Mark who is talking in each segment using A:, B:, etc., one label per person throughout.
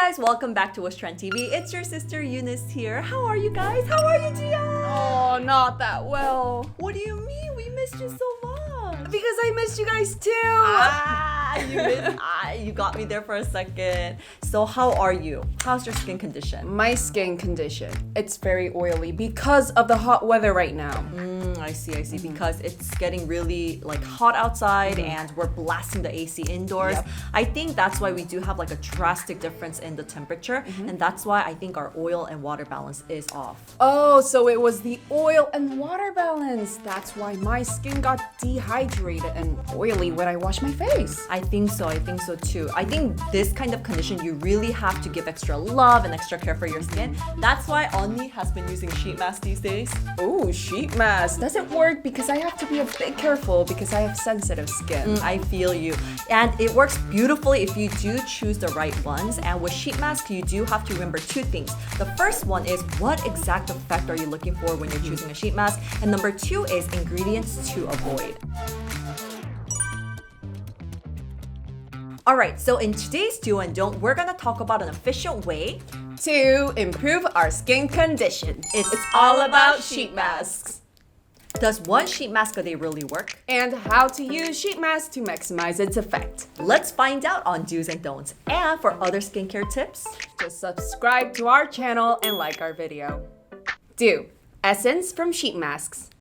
A: guys, welcome back to Wishtrend TV. It's your sister Eunice here. How are you guys? How are you, Gia?
B: Oh, not that well.
A: What do you mean? We missed you so much.
B: Because I missed you guys too.
A: You got me there for a second. So how are you? How's your skin condition?
B: My skin condition, it's very oily because of the hot weather right now.
A: I see. Because it's getting really like hot outside and we're blasting the AC indoors.
B: Yep.
A: I think that's why we do have like a drastic difference in the temperature, and that's why I think our oil and water balance is off.
B: Oh, so it was the oil and water balance. That's why my skin got dehydrated and oily when I washed my face.
A: I think so too. I think this kind of condition, you really have to give extra love and extra care for your skin. That's why Onni has been using sheet mask these days.
B: Oh, sheet mask doesn't work because I have to be a bit careful because I have sensitive skin.
A: I feel you. And it works beautifully if you do choose the right ones. And with sheet mask, you do have to remember two things. The first one is what exact effect are you looking for when you're choosing a sheet mask? And number two is ingredients to avoid. Alright, so in today's Do and Don't, we're gonna talk about an efficient way
B: To improve our skin condition,
A: it's
B: all about sheet masks.
A: Does one sheet mask a day really work?
B: And how to use sheet masks to maximize its effect.
A: Let's find out on do's and don'ts. And for other skincare tips,
B: Just subscribe to our channel and like our video. Do. Essence from sheet masks.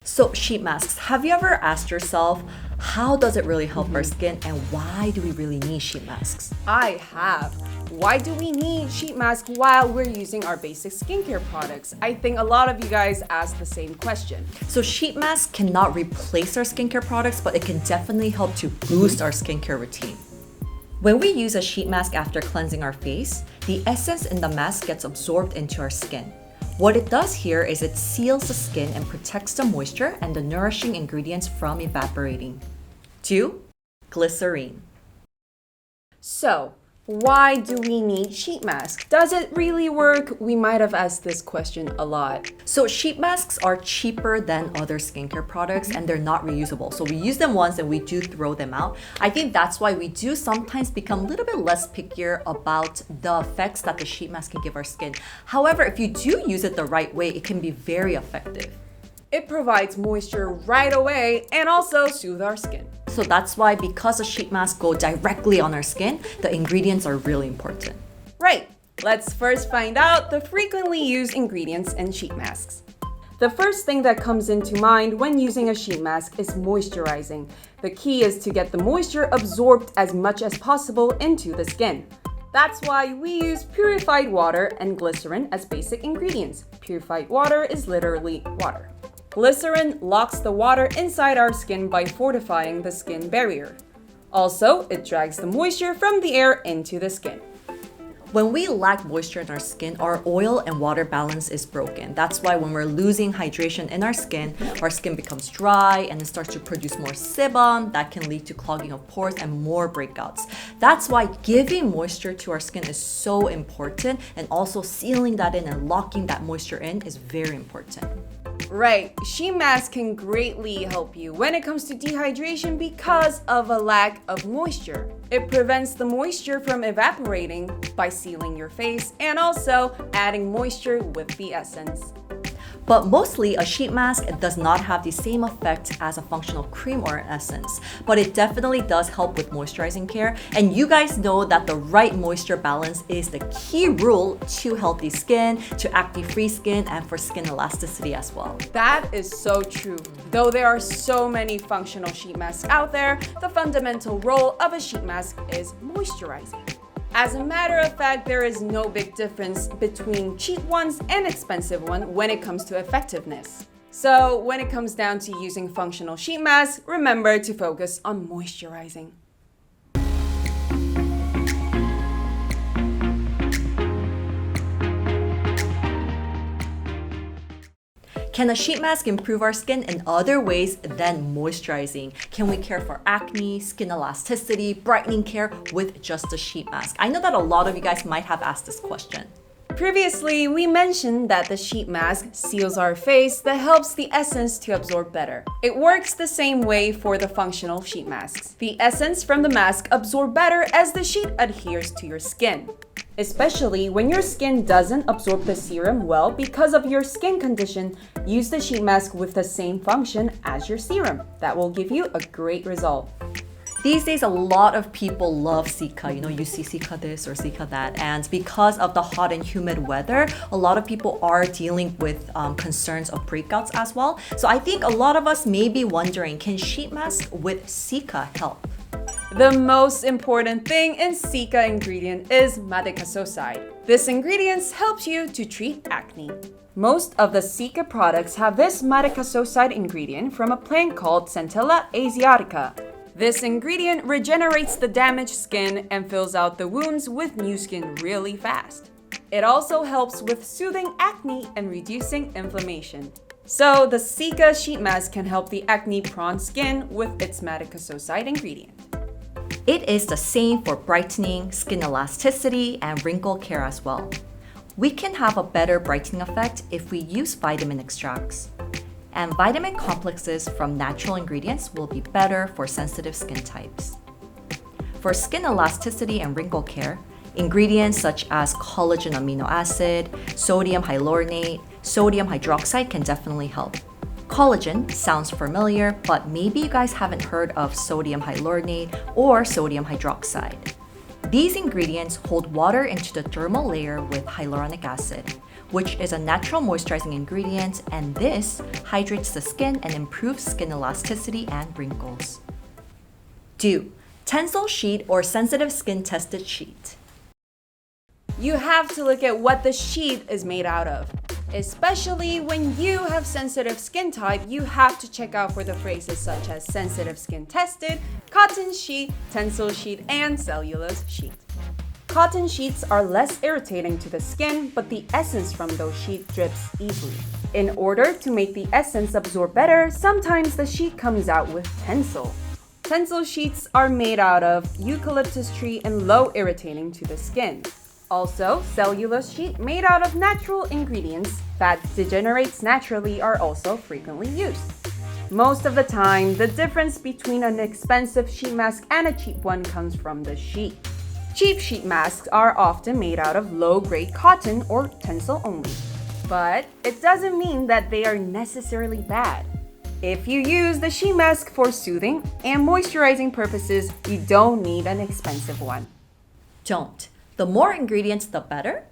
A: so sheet masks, have you ever asked yourself, how does it really help our skin and why do we really need sheet masks?
B: I have. Why do we need sheet masks while we're using our basic skincare products? I think a lot of you guys ask the same question.
A: So sheet masks cannot replace our skincare products, but it can definitely help to boost our skincare routine. When we use a sheet mask after cleansing our face, the essence in the mask gets absorbed into our skin. What it does here is it seals the skin and protects the moisture and the nourishing ingredients from evaporating. 2. Glycerine.
B: So, why do we need sheet masks? Does it really work? We might have asked this question a lot.
A: So sheet masks are cheaper than other skincare products and they're not reusable. So we use them once and we do throw them out. I think that's why we do sometimes become a little bit less pickier about the effects that the sheet mask can give our skin. However, if you do use it the right way, it can be very effective.
B: It provides moisture right away and also soothe our skin.
A: So that's why, because the sheet masks go directly on our skin, the ingredients are really important.
B: Right, let's first find out the frequently used ingredients in sheet masks. The first thing that comes into mind when using a sheet mask is moisturizing. The key is to get the moisture absorbed as much as possible into the skin. That's why we use purified water and glycerin as basic ingredients. Purified water is literally water. Glycerin locks the water inside our skin by fortifying the skin barrier. Also, it drags the moisture from the air into the skin.
A: When we lack moisture in our skin, our oil and water balance is broken. That's why when we're losing hydration in our skin becomes dry and it starts to produce more sebum that can lead to clogging of pores and more breakouts. That's why giving moisture to our skin is so important, and also sealing that in and locking that moisture in is very important.
B: Right, sheet masks can greatly help you when it comes to dehydration because of a lack of moisture. It prevents the moisture from evaporating by sealing your face and also adding moisture with the essence.
A: But mostly, a sheet mask does not have the same effect as a functional cream or an essence, but it definitely does help with moisturizing care. And you guys know that the right moisture balance is the key rule to healthy skin, to acne-free skin, and for skin elasticity as well.
B: That is so true. Though there are so many functional sheet masks out there, the fundamental role of a sheet mask is moisturizing. As a matter of fact, there is no big difference between cheap ones and expensive ones when it comes to effectiveness. So when it comes down to using functional sheet masks, remember to focus on moisturizing.
A: Can a sheet mask improve our skin in other ways than moisturizing? Can we care for acne, skin elasticity, brightening care with just a sheet mask? I know that a lot of you guys might have asked this question.
B: Previously, we mentioned that the sheet mask seals our face that helps the essence to absorb better. It works the same way for the functional sheet masks. The essence from the mask absorbs better as the sheet adheres to your skin. Especially when your skin doesn't absorb the serum well because of your skin condition, use the sheet mask with the same function as your serum. That will give you a great result.
A: These days, a lot of people love Cica. You see Cica this or Cica that. And because of the hot and humid weather, a lot of people are dealing with concerns of breakouts as well. So I think a lot of us may be wondering, can sheet mask with Cica help?
B: The most important thing in Cica ingredient is madecassoside. This ingredient helps you to treat acne. Most of the Cica products have this madecassoside ingredient from a plant called Centella asiatica. This ingredient regenerates the damaged skin and fills out the wounds with new skin really fast. It also helps with soothing acne and reducing inflammation. So the Cica sheet mask can help the acne-prone skin with its madecassoside ingredient.
A: It is the same for brightening, skin elasticity, and wrinkle care as well. We can have a better brightening effect if we use vitamin extracts. And vitamin complexes from natural ingredients will be better for sensitive skin types. For skin elasticity and wrinkle care, ingredients such as collagen amino acid, sodium hyaluronate, sodium hydroxide can definitely help. Collagen sounds familiar, but maybe you guys haven't heard of sodium hyaluronate or sodium hydroxide. These ingredients hold water into the dermal layer with hyaluronic acid, which is a natural moisturizing ingredient, and this hydrates the skin and improves skin elasticity and wrinkles. Do tensile sheet or sensitive skin tested sheet.
B: You have to look at what the sheet is made out of. Especially when you have sensitive skin type, you have to check out for the phrases such as sensitive skin tested, cotton sheet, tensile sheet, and cellulose sheet. Cotton sheets are less irritating to the skin, but the essence from those sheets drips easily. In order to make the essence absorb better, sometimes the sheet comes out with tensile. Tensile sheets are made out of eucalyptus tree and low irritating to the skin. Also, cellulose sheet made out of natural ingredients that degenerates naturally are also frequently used. Most of the time, the difference between an expensive sheet mask and a cheap one comes from the sheet. Cheap sheet masks are often made out of low-grade cotton or tensile only. But it doesn't mean that they are necessarily bad. If you use the sheet mask for soothing and moisturizing purposes, you don't need an expensive one.
A: Don't. The more ingredients, the better?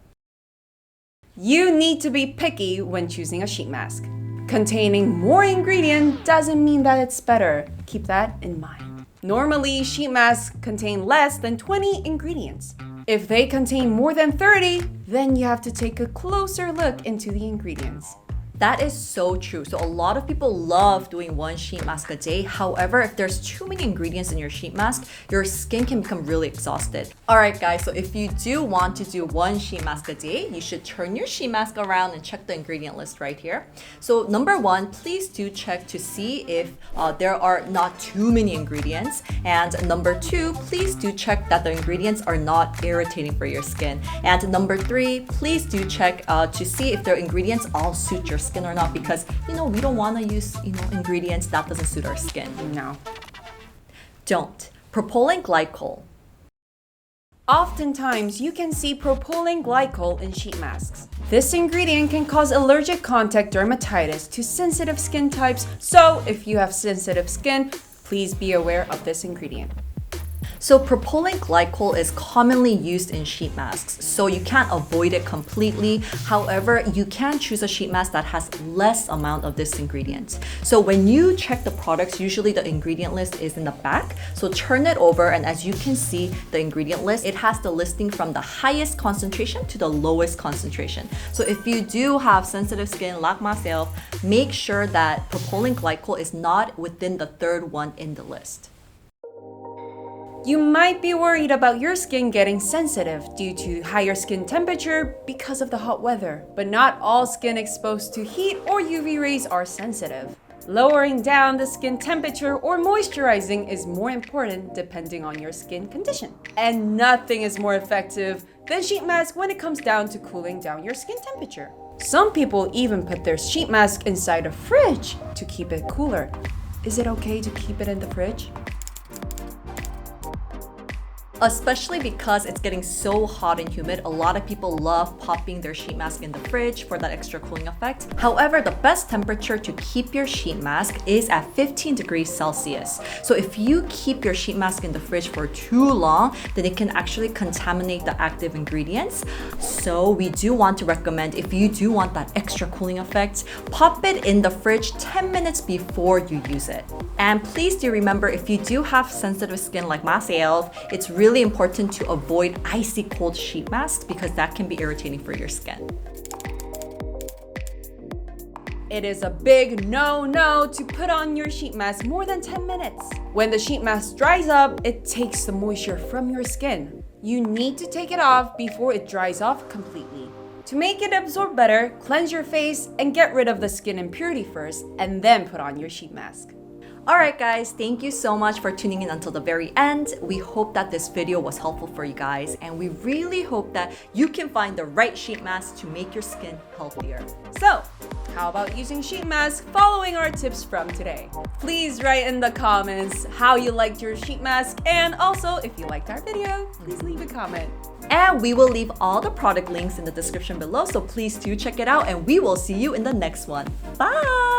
B: You need to be picky when choosing a sheet mask. Containing more ingredient doesn't mean that it's better. Keep that in mind. Normally, sheet masks contain less than 20 ingredients. If they contain more than 30, then you have to take a closer look into the ingredients.
A: That is so true. So a lot of people love doing one sheet mask a day. However, if there's too many ingredients in your sheet mask, your skin can become really exhausted. All right, guys, so if you do want to do one sheet mask a day, you should turn your sheet mask around and check the ingredient list right here. So number one, please do check to see if there are not too many ingredients. And number two, please do check that the ingredients are not irritating for your skin. And number three, please do check to see if the ingredients all suit your skin or not, because we don't want to use ingredients that doesn't suit our skin.
B: No.
A: Don't. Propylene glycol.
B: Oftentimes, you can see propylene glycol in sheet masks. This ingredient can cause allergic contact dermatitis to sensitive skin types, so if you have sensitive skin, please be aware of this ingredient.
A: So propylene glycol is commonly used in sheet masks, so you can't avoid it completely. However, you can choose a sheet mask that has less amount of this ingredient. So when you check the products, usually the ingredient list is in the back. So turn it over, and as you can see, the ingredient list, it has the listing from the highest concentration to the lowest concentration. So if you do have sensitive skin like myself, make sure that propylene glycol is not within the third one in the list.
B: You might be worried about your skin getting sensitive due to higher skin temperature because of the hot weather, but not all skin exposed to heat or UV rays are sensitive. Lowering down the skin temperature or moisturizing is more important depending on your skin condition. And nothing is more effective than sheet mask when it comes down to cooling down your skin temperature. Some people even put their sheet mask inside a fridge to keep it cooler. Is it okay to keep it in the fridge?
A: Especially because it's getting so hot and humid, a lot of people love popping their sheet mask in the fridge for that extra cooling effect. However, the best temperature to keep your sheet mask is at 15 degrees Celsius. So if you keep your sheet mask in the fridge for too long, then it can actually contaminate the active ingredients. So we do want to recommend, if you do want that extra cooling effect, pop it in the fridge 10 minutes before you use it. And please do remember, if you do have sensitive skin like myself, it's really important to avoid icy cold sheet masks because that can be irritating for your skin.
B: It is a big no to put on your sheet mask more than 10 minutes. When the sheet mask dries up, it takes the moisture from your skin. You need to take it off before it dries off completely. To make it absorb better, cleanse your face and get rid of the skin impurity first, and then put on your sheet mask.
A: Alright guys, thank you so much for tuning in until the very end. We hope that this video was helpful for you guys, and we really hope that you can find the right sheet mask to make your skin healthier.
B: So, how about using sheet mask following our tips from today? Please write in the comments how you liked your sheet mask, and also if you liked our video, please leave a comment.
A: And we will leave all the product links in the description below, so please do check it out, and we will see you in the next one. Bye!